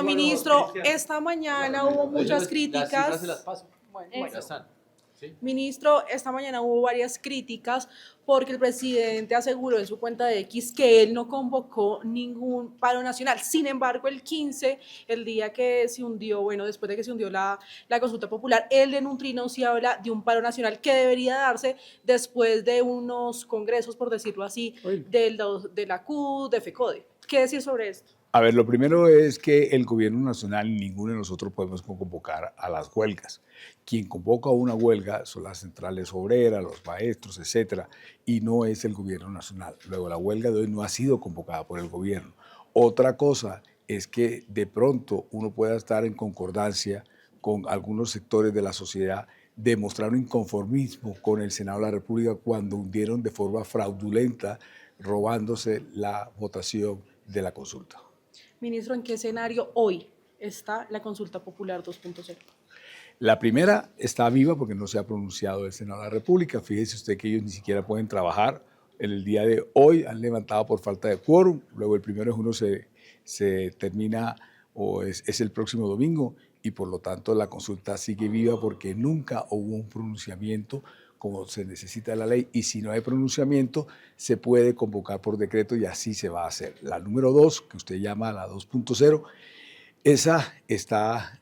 Bueno, ministro, esta mañana hubo muchas críticas. Las cifras se las paso. Bueno, Ya están. ¿Sí? Ministro, esta mañana hubo varias críticas porque el presidente aseguró en su cuenta de X que él no convocó ningún paro nacional. Sin embargo, el 15, el día que se hundió, bueno, después de que se hundió la consulta popular, él en un trino sí habla de un paro nacional que debería darse después de unos congresos, por decirlo así, de la CUT, de FECODE. ¿Qué decir sobre esto? A ver, lo primero es que el gobierno nacional, ninguno de nosotros podemos convocar a las huelgas. Quien convoca a una huelga son las centrales obreras, los maestros, etcétera, y no es el gobierno nacional. Luego, la huelga de hoy no ha sido convocada por el gobierno. Otra cosa es que de pronto uno pueda estar en concordancia con algunos sectores de la sociedad, demostrar un inconformismo con el Senado de la República cuando hundieron de forma fraudulenta, robándose la votación de la consulta. Ministro, ¿en qué escenario hoy está la consulta popular 2.0? La primera está viva porque no se ha pronunciado el Senado de la República. Fíjese usted que ellos ni siquiera pueden trabajar. En el día de hoy han levantado por falta de quórum. Luego el 1 de junio se termina o es el próximo domingo y por lo tanto la consulta sigue viva porque nunca hubo un pronunciamiento como se necesita la ley, y si no hay pronunciamiento, se puede convocar por decreto y así se va a hacer. La número 2, que usted llama la 2.0, esa está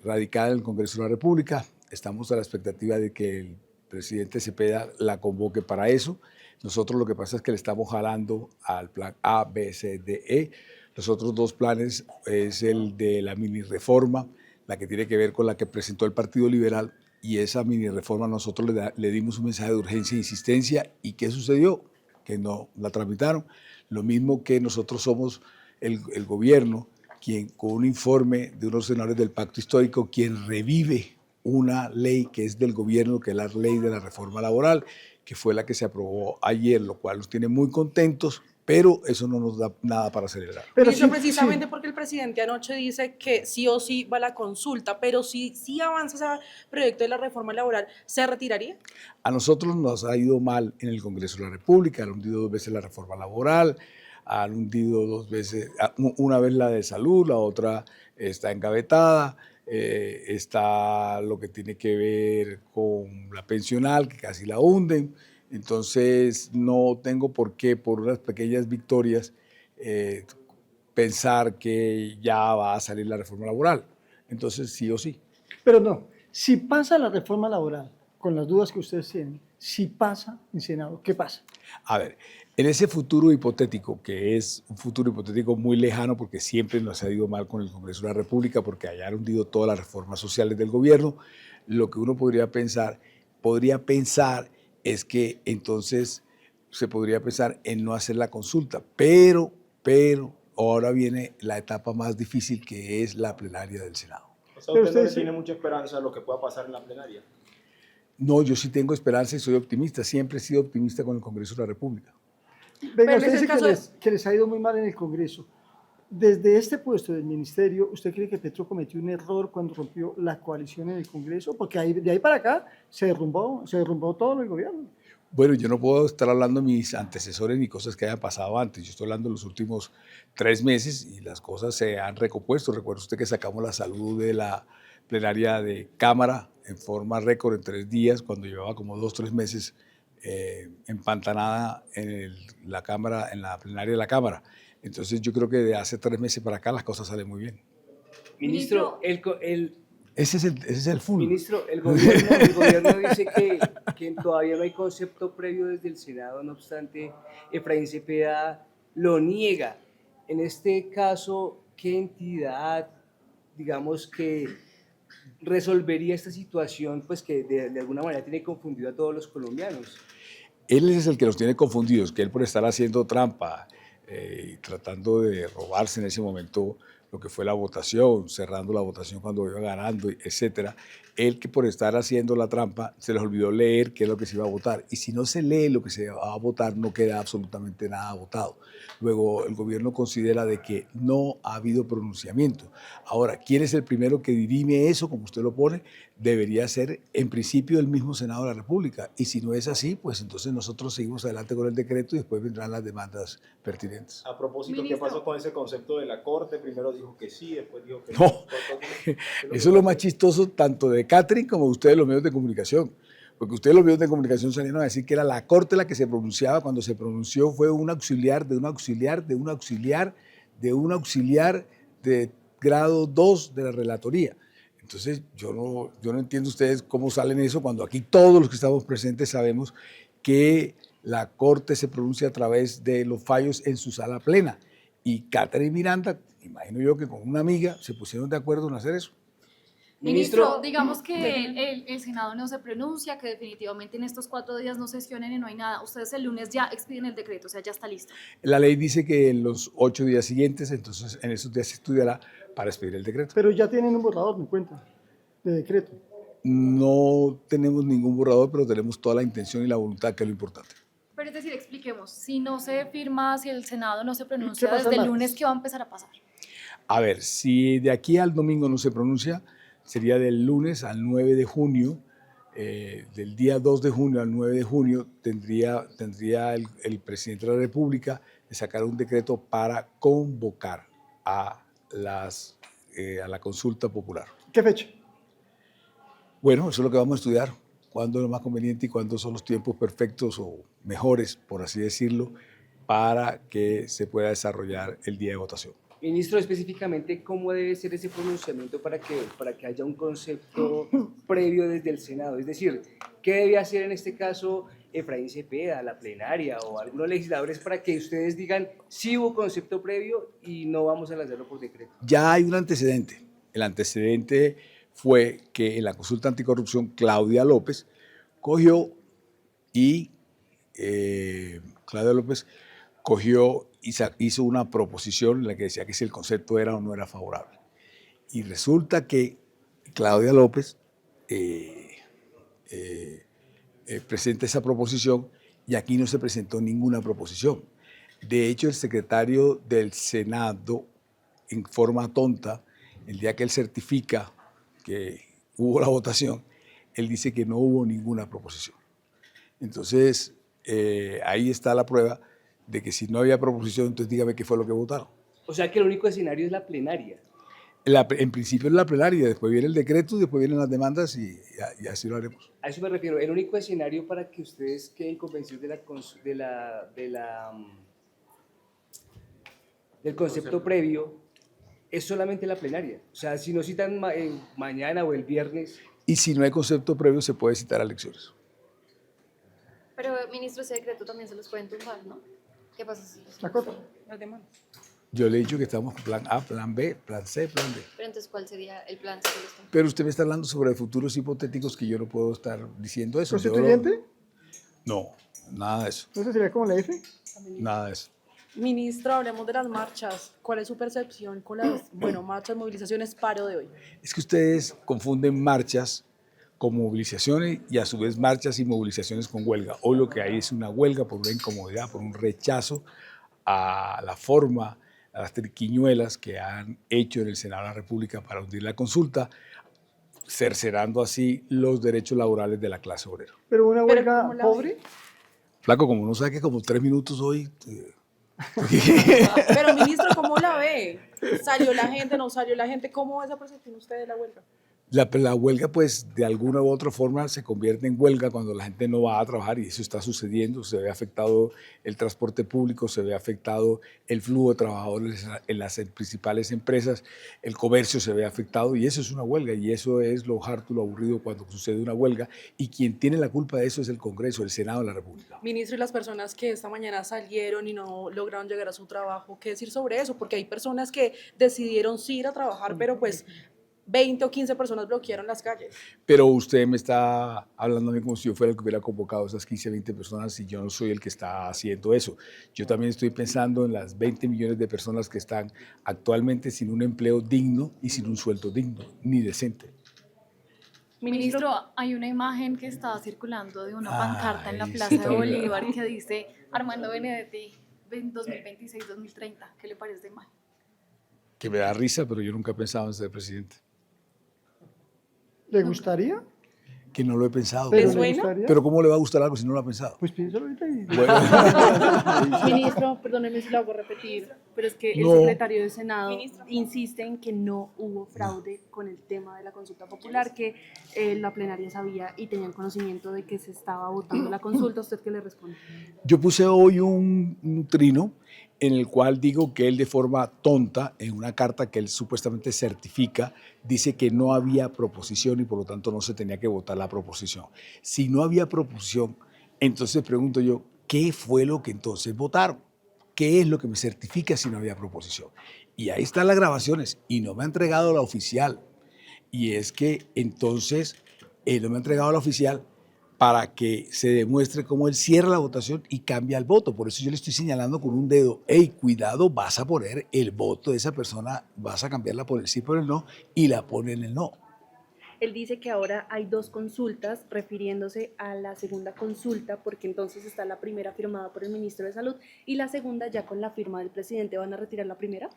radicada en el Congreso de la República. Estamos a la expectativa de que el presidente Cepeda la convoque para eso. Nosotros lo que pasa es que le estamos jalando al plan A, B, C, D, E. Los otros dos planes es el de la mini reforma, la que tiene que ver con la que presentó el Partido Liberal, y esa mini reforma nosotros le dimos un mensaje de urgencia e insistencia. ¿Y qué sucedió? Que no la tramitaron. Lo mismo que nosotros somos el gobierno, quien con un informe de unos senadores del Pacto Histórico, quien revive una ley que es del gobierno, que es la ley de la reforma laboral, que fue la que se aprobó ayer, lo cual nos tiene muy contentos, pero eso no nos da nada para celebrar. Pero sí, precisamente porque el presidente anoche dice que sí o sí va la consulta, pero si avanza ese proyecto de la reforma laboral, ¿se retiraría? A nosotros nos ha ido mal en el Congreso de la República, han hundido 2 veces la reforma laboral, han hundido 2 veces, una vez la de salud, la otra está engavetada, está lo que tiene que ver con la pensional, que casi la hunden. Entonces no tengo por qué, por unas pequeñas victorias, pensar que ya va a salir la reforma laboral. Entonces sí o sí. Pero no, si pasa la reforma laboral, con las dudas que ustedes tienen, si pasa en Senado, ¿qué pasa? A ver, en ese futuro hipotético, que es un futuro hipotético muy lejano porque siempre nos ha ido mal con el Congreso de la República, porque allá han hundido todas las reformas sociales del gobierno, lo que uno podría pensar es que entonces se podría pensar en no hacer la consulta, pero ahora viene la etapa más difícil, que es la plenaria del Senado. O sea, ¿usted no le tiene mucha esperanza a lo que pueda pasar en la plenaria? No, yo sí tengo esperanza y soy optimista. Siempre he sido optimista con el Congreso de la República. Venga, usted dice que les ha ido muy mal en el Congreso. Desde este puesto del ministerio, ¿usted cree que Petro cometió un error cuando rompió la coalición en el Congreso? Porque de ahí para acá se derrumbó todo el gobierno. Bueno, yo no puedo estar hablando de mis antecesores ni cosas que hayan pasado antes. Yo estoy hablando de los últimos 3 meses y las cosas se han recompuesto. Recuerda usted que sacamos la salud de la plenaria de Cámara en forma récord en 3 días, cuando llevaba como 2 o 3 meses empantanada en la Cámara, en la plenaria de la Cámara. Entonces yo creo que de hace 3 meses para acá las cosas salen muy bien. Ministro, ese es el full. Ministro, el gobierno dice que todavía no hay concepto previo desde el Senado, no obstante, Efraín Cepeda lo niega. En este caso, ¿qué entidad, digamos, que resolvería esta situación, pues que de alguna manera tiene confundido a todos los colombianos? Él es el que los tiene confundidos, que él por estar haciendo trampa y tratando de robarse en ese momento lo que fue la votación, cerrando la votación cuando iba ganando, etcétera. Él, que por estar haciendo la trampa se les olvidó leer qué es lo que se iba a votar. Y si no se lee lo que se va a votar, no queda absolutamente nada votado. Luego el gobierno considera de que no ha habido pronunciamiento. Ahora, ¿quién es el primero que dirime eso, como usted lo pone? Debería ser en principio el mismo Senado de la República. Y si no es así, pues entonces nosotros seguimos adelante con el decreto y después vendrán las demandas pertinentes. A propósito, ¿qué pasó con ese concepto de la Corte? Primero dijo que sí, después dijo que No. no. Eso es lo más chistoso tanto de Catherine como de ustedes los medios de comunicación. Porque ustedes los medios de comunicación salieron a decir que era la Corte la que se pronunciaba. Cuando se pronunció fue un auxiliar de un auxiliar de un auxiliar de un auxiliar de grado 2 de la relatoría. Entonces yo no entiendo ustedes cómo salen eso cuando aquí todos los que estamos presentes sabemos que la Corte se pronuncia a través de los fallos en su sala plena. Y Catherine Miranda, imagino yo que con una amiga se pusieron de acuerdo en hacer eso. Ministro, digamos que el Senado no se pronuncia, que definitivamente en estos 4 días no sesionen y no hay nada. Ustedes el lunes ya expiden el decreto, o sea, ya está listo. La ley dice que en los 8 días siguientes, entonces en esos días se estudiará para expedir el decreto. Pero ya tienen un borrador, me cuenta, de decreto. No tenemos ningún borrador, pero tenemos toda la intención y la voluntad, que es lo importante. Pero es decir, expliquemos, si no se firma, si el Senado no se ¿Qué pronuncia pasa desde el martes? lunes, ¿qué va a empezar a pasar? A ver, si de aquí al domingo no se pronuncia, sería del lunes al 9 de junio, del día 2 de junio al 9 de junio, tendría el presidente de la República de sacar un decreto para convocar a la consulta popular. ¿Qué fecha? Bueno, eso es lo que vamos a estudiar, cuándo es lo más conveniente y cuándo son los tiempos perfectos o mejores, por así decirlo, para que se pueda desarrollar el día de votación. Ministro, específicamente, ¿cómo debe ser ese pronunciamiento para que haya un concepto previo desde el Senado? Es decir, ¿qué debe hacer en este caso Efraín Cepeda, la plenaria o algunos legisladores para que ustedes digan sí hubo concepto previo y no vamos a lanzarlo por decreto? Ya hay un antecedente. El antecedente fue que en la consulta anticorrupción Claudia López cogió y hizo una proposición en la que decía que si el concepto era o no era favorable. Y resulta que Claudia López presenta esa proposición y aquí no se presentó ninguna proposición. De hecho, el secretario del Senado, en forma tonta, el día que él certifica que hubo la votación, él dice que no hubo ninguna proposición. Entonces, ahí está la prueba de que si no había proposición, entonces dígame qué fue lo que votaron. O sea que el único escenario es la plenaria. En principio es la plenaria, después viene el decreto, después vienen las demandas y así lo haremos. A eso me refiero. El único escenario para que ustedes queden convencidos del concepto previo es solamente la plenaria. O sea, si no citan mañana o el viernes. Y si no hay concepto previo, se puede citar a elecciones. Pero, ministro, ese decreto también se los pueden tumbar, ¿no? ¿Qué pasa si los La Corte. Las demandas. Yo le he dicho que estamos con plan A, plan B, plan C, plan D. Pero entonces, ¿cuál sería el plan si se los tumban? Pero usted me está hablando sobre futuros hipotéticos que yo no puedo estar diciendo eso. ¿Constituyente? No, nada de eso, ¿Eso sería como la F? nada de eso. Ministro, hablemos de las marchas. ¿Cuál es su percepción con las, marchas, movilizaciones, paro de hoy? Es que ustedes confunden marchas con movilizaciones y a su vez marchas y movilizaciones con huelga. Hoy lo que hay es una huelga por una incomodidad, por un rechazo a la forma, a las triquiñuelas que han hecho en el Senado de la República para hundir la consulta, cercenando así los derechos laborales de la clase obrera. ¿Pero una Pero huelga ¿cómo la pobre? Flaco, como no saque como 3 minutos hoy... Pero, ministro, ¿cómo la ve? ¿Salió la gente, no salió la gente? ¿Cómo ve esa percepción usted de la huelga? La huelga, pues, de alguna u otra forma se convierte en huelga cuando la gente no va a trabajar y eso está sucediendo. Se ve afectado el transporte público, se ve afectado el flujo de trabajadores en las principales empresas, el comercio se ve afectado y eso es una huelga y eso es lo harto, lo aburrido cuando sucede una huelga y quien tiene la culpa de eso es el Congreso, el Senado de la República. Ministro, y las personas que esta mañana salieron y no lograron llegar a su trabajo, ¿qué decir sobre eso? Porque hay personas que decidieron sí ir a trabajar, pero pues 20 o 15 personas bloquearon las calles. Pero usted me está hablando a mí como si yo fuera el que hubiera convocado a esas 15, 20 personas y yo no soy el que está haciendo eso. Yo también estoy pensando en las 20 millones de personas que están actualmente sin un empleo digno y sin un sueldo digno ni decente. Ministro, hay una imagen que está circulando de una pancarta en la Plaza de sí. Bolívar que dice Armando Benedetti 2026-2030. ¿Qué le parece esta imagen? Que me da risa, pero yo nunca he pensado en ser presidente. ¿Le gustaría? Que no lo he pensado. ¿Le ¿Pero suena? gustaría? Pero ¿cómo le va a gustar algo si no lo ha pensado? Pues piénsalo ahorita y... Bueno, Ministro, perdóneme si lo hago repetir. Pero es que el No. secretario del Senado insiste en que no hubo fraude con el tema de la consulta popular, que la plenaria sabía y tenían conocimiento de que se estaba votando la consulta. ¿Usted qué le responde? Yo puse hoy un trino en el cual digo que él de forma tonta, en una carta que él supuestamente certifica, dice que no había proposición y por lo tanto no se tenía que votar la proposición. Si no había proposición, entonces pregunto yo, ¿qué fue lo que entonces votaron? ¿Qué es lo que me certifica si no había proposición? Y ahí están las grabaciones y no me ha entregado la oficial. Y es que entonces no me ha entregado la oficial para que se demuestre cómo él cierra la votación y cambia el voto. Por eso yo le estoy señalando con un dedo, hey, cuidado, vas a poner el voto de esa persona, vas a cambiarla por el sí, por el no, y la pone en el no. Él dice que ahora hay dos consultas, refiriéndose a la segunda consulta, porque entonces está la primera firmada por el ministro de Salud y la segunda ya con la firma del presidente. ¿Van a retirar la primera?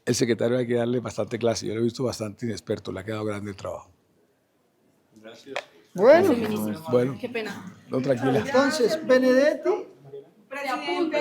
El secretario hay que darle bastante clase, yo lo he visto bastante inexperto, le ha quedado grande el trabajo. Bueno, Ministro, Bueno, qué pena. no, tranquila. entonces, Benedetti. Presidente.